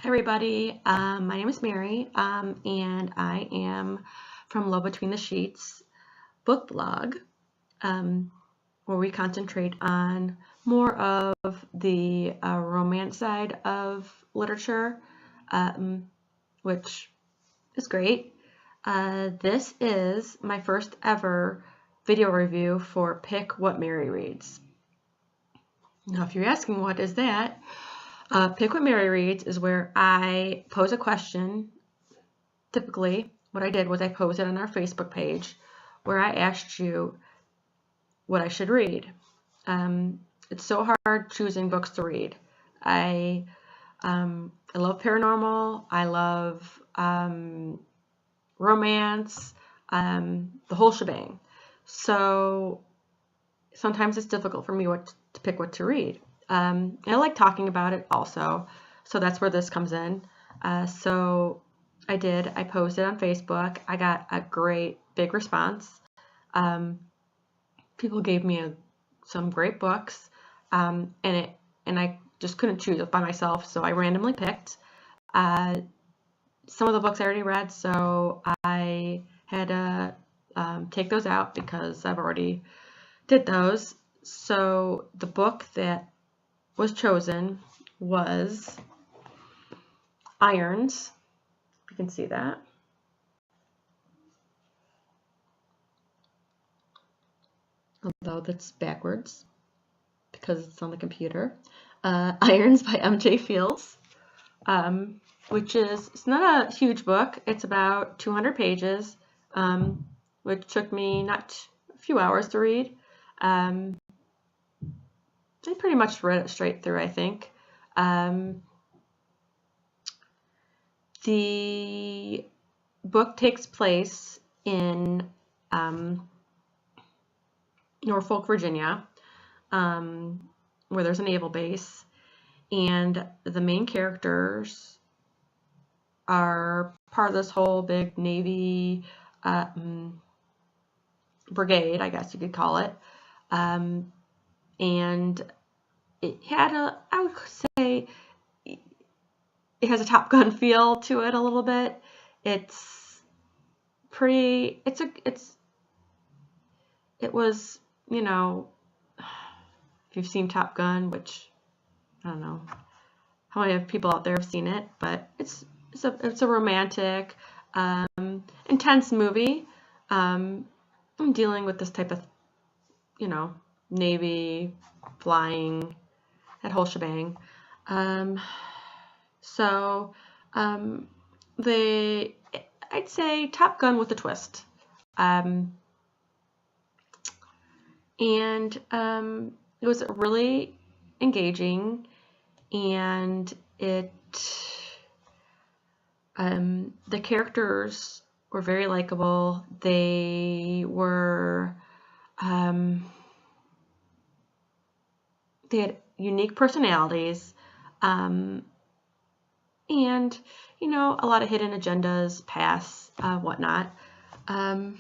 Hi everybody, my name is Mary, and I am from Love Between the Sheets book blog, where we concentrate on more of the romance side of literature, which is great. This is my first ever video review for Pick What Mary Reads. Now, if you're asking what is that, Pick What Mary Reads is where I pose a question. Typically, what I did was I posted on our Facebook page where I asked you what I should read. It's so hard choosing books to read. I love paranormal. I love romance, the whole shebang. So sometimes it's difficult for me to pick what to read. I like talking about it also, so that's where this comes in. So I posted on Facebook. I got a great big response. People gave me some great books, and I just couldn't choose it by myself, so I randomly picked. Some of the books I already read, so I had to take those out because I've already did those. So the book that was chosen was Irons. You can see that. Although that's backwards because it's on the computer. Irons by M.J. Fields, which it's not a huge book. It's about 200 pages, which took me not a few hours to read. I pretty much read it straight through, I think. The book takes place in Norfolk, Virginia, where there's a naval base, and the main characters are part of this whole big Navy brigade, I guess you could call it. And it had I would say, it has a Top Gun feel to it a little bit. It's pretty, it was, if you've seen Top Gun, which I don't know how many people out there have seen it, but it's a romantic, intense movie. I'm dealing with this type of, Navy, flying, that whole shebang. I'd say Top Gun with a twist. It was really engaging, and the characters were very likable. They were they had unique personalities, and a lot of hidden agendas, past, whatnot. The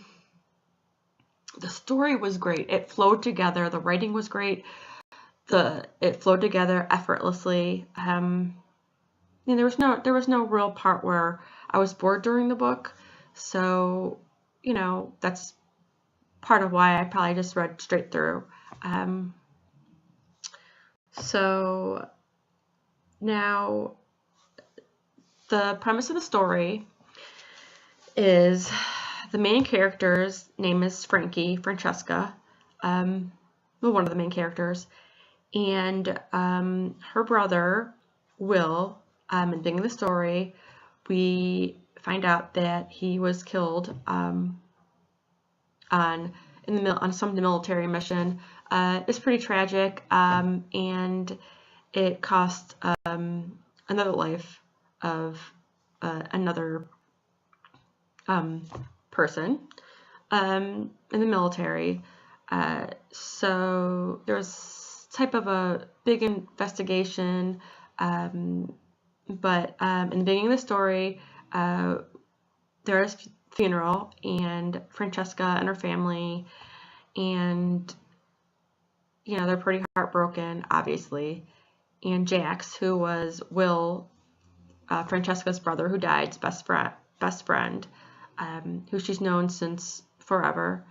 story was great. It flowed together. The writing was great. It flowed together effortlessly. There was no real part where I was bored during the book. So, that's part of why I probably just read straight through. So now the premise of the story is the main character's name is Francesca, one of the main characters, and her brother, Will, in the beginning of the story, we find out that he was killed on some military mission. It's pretty tragic, and it cost another life of another person in the military. So there's type of a big investigation, but in the beginning of the story, there is a funeral, and Francesca and her family, and they're pretty heartbroken, obviously. And Jax, who was Will, Francesca's brother who died, best friend, who she's known since forever,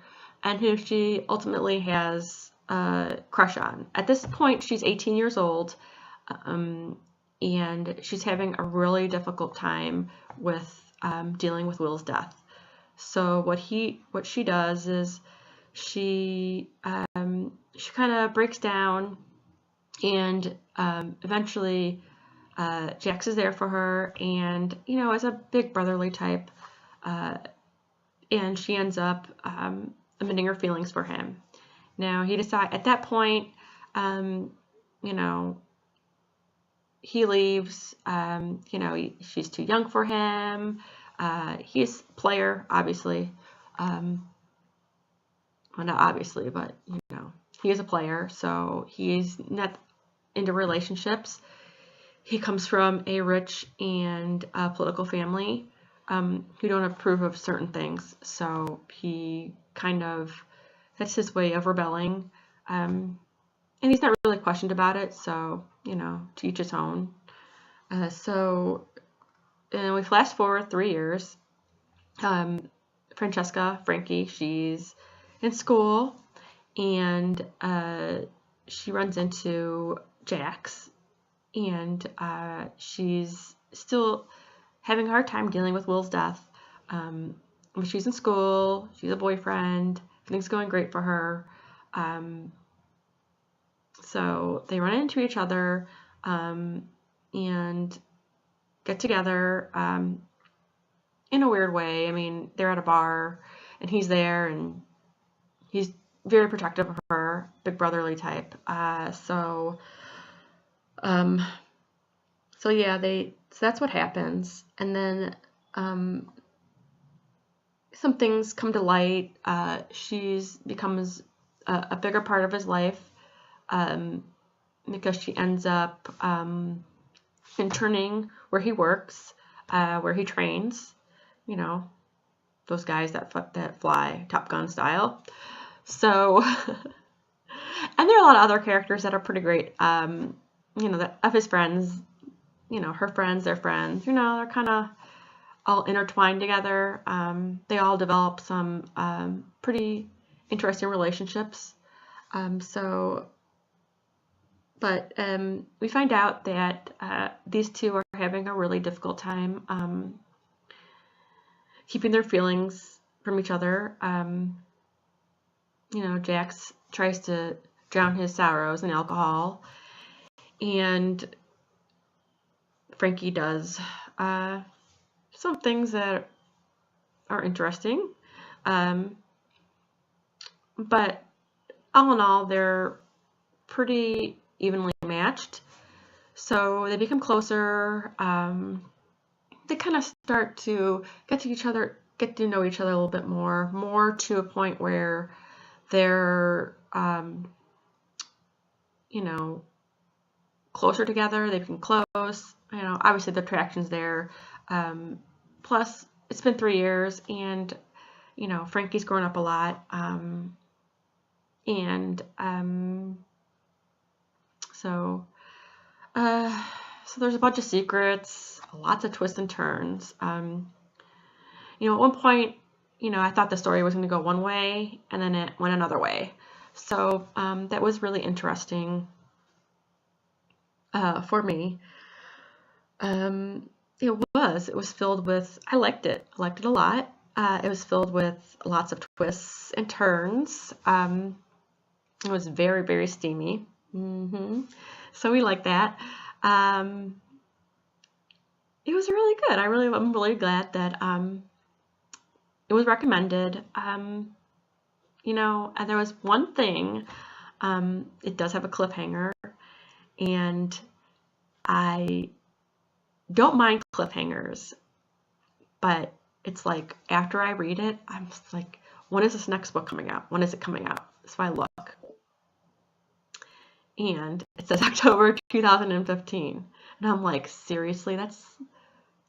and who she ultimately has a crush on. At this point, she's 18 years old, and she's having a really difficult time with dealing with Will's death. So what she does is she kind of breaks down, and eventually Jax is there for her, and as a big brotherly type, and she ends up admitting her feelings for him. Now he decides at that point, he leaves. She's too young for him. He's a player, obviously. Well, not obviously, but he is a player, so he's not into relationships. He comes from a rich and political family who don't approve of certain things, so he that's his way of rebelling, and he's not really questioned about it, so to each his own. And we flash forward 3 years. Frankie, she's in school, and she runs into Jax, and she's still having a hard time dealing with Will's death. But she's in school, she's a boyfriend, everything's going great for her. So they run into each other and get together in a weird way. I mean, they're at a bar, and he's there, and he's very protective of her, big brotherly type. So yeah, so that's what happens, and then some things come to light. She becomes a bigger part of his life because she ends up interning where he works, where he trains. Those guys that fly Top Gun style. So, and there are a lot of other characters that are pretty great. Of his friends, her friends, their friends, they're kind of all intertwined together. They all develop some pretty interesting relationships. But we find out that these two are having a really difficult time keeping their feelings from each other. Jax tries to drown his sorrows in alcohol, and Frankie does some things that are interesting. But all in all, they're pretty evenly matched. So they become closer. They kind of start to get to know each other a little bit more to a point where they're, closer together. They become close. Obviously the attraction's there. Plus, it's been 3 years, and Frankie's grown up a lot. So there's a bunch of secrets, lots of twists and turns. At one point, I thought the story was going to go one way, and then it went another way. So that was really interesting for me. It was filled with, I liked it a lot. It was filled with lots of twists and turns. It was very, very steamy. So we like that. It was really good. I'm really glad that it was recommended. And there was one thing. It does have a cliffhanger, and I don't mind cliffhangers, but it's like after I read it, I'm just like, when is this next book coming out? When is it coming out? So I look, and it says October 2015, and I'm like, seriously? That's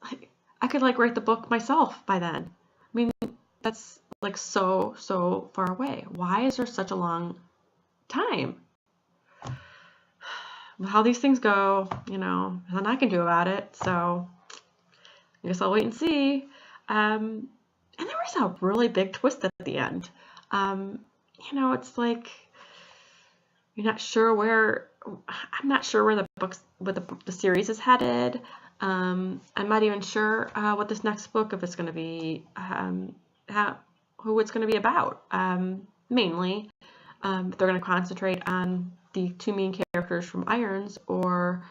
like, I could write the book myself by then. I mean, that's so far away. Why is there such a long time? How these things go, nothing I can do about it. So I guess I'll wait and see. And there was a really big twist at the end. It's like you're not sure where. I'm not sure where the series is headed. I'm not even sure what this next book, if it's going to be, who it's going to be about. Mainly, if they're going to concentrate on the two main characters from Irons, or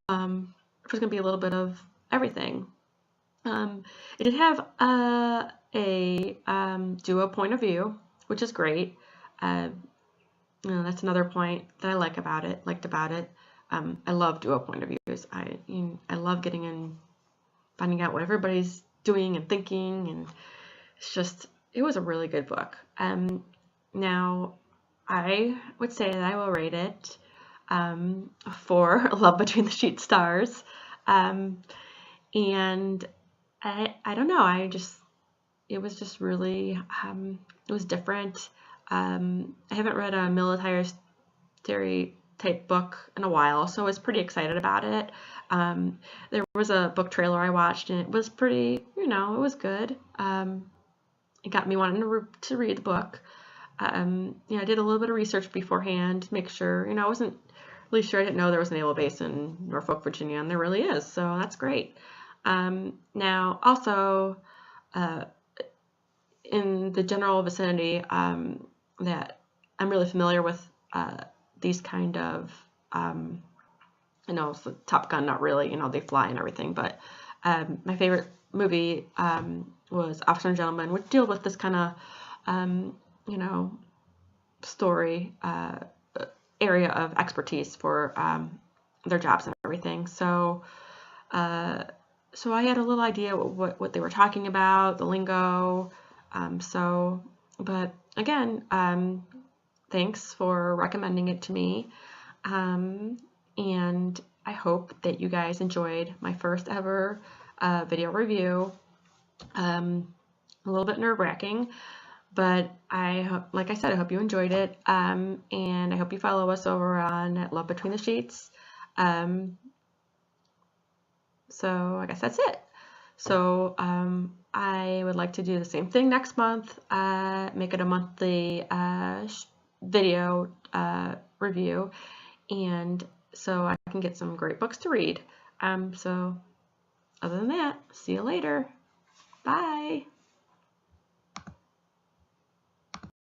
if it's going to be a little bit of everything. It did have a duo point of view, which is great. That's another point that I liked about it. I love duo point of views. I love getting in, finding out what everybody's doing and thinking, and it was a really good book. Now, I would say that I will rate it 4 Love Between the Sheet Stars. And I don't know, it was just really, it was different. I haven't read a military type book in a while, so I was pretty excited about it. There was a book trailer I watched, and it was pretty, it was good. It got me wanting to read the book. I did a little bit of research beforehand, make sure, I wasn't really sure. I didn't know there was a naval base in Norfolk, Virginia, and there really is, so that's great. Now, also, in the general vicinity, that I'm really familiar with these kind of, so Top Gun, not really, they fly and everything, but my favorite movie was Officer and Gentleman, which deal with this kind of, story area of expertise for their jobs and everything. So I had a little idea what they were talking about, the lingo. But again, thanks for recommending it to me. And I hope that you guys enjoyed my first ever video review. A little bit nerve-wracking, but like I said, I hope you enjoyed it. And I hope you follow us over on Love Between the Sheets. So I guess that's it. So I would like to do the same thing next month, make it a monthly video review, and so I can get some great books to read. So other than that, see you later. Bye.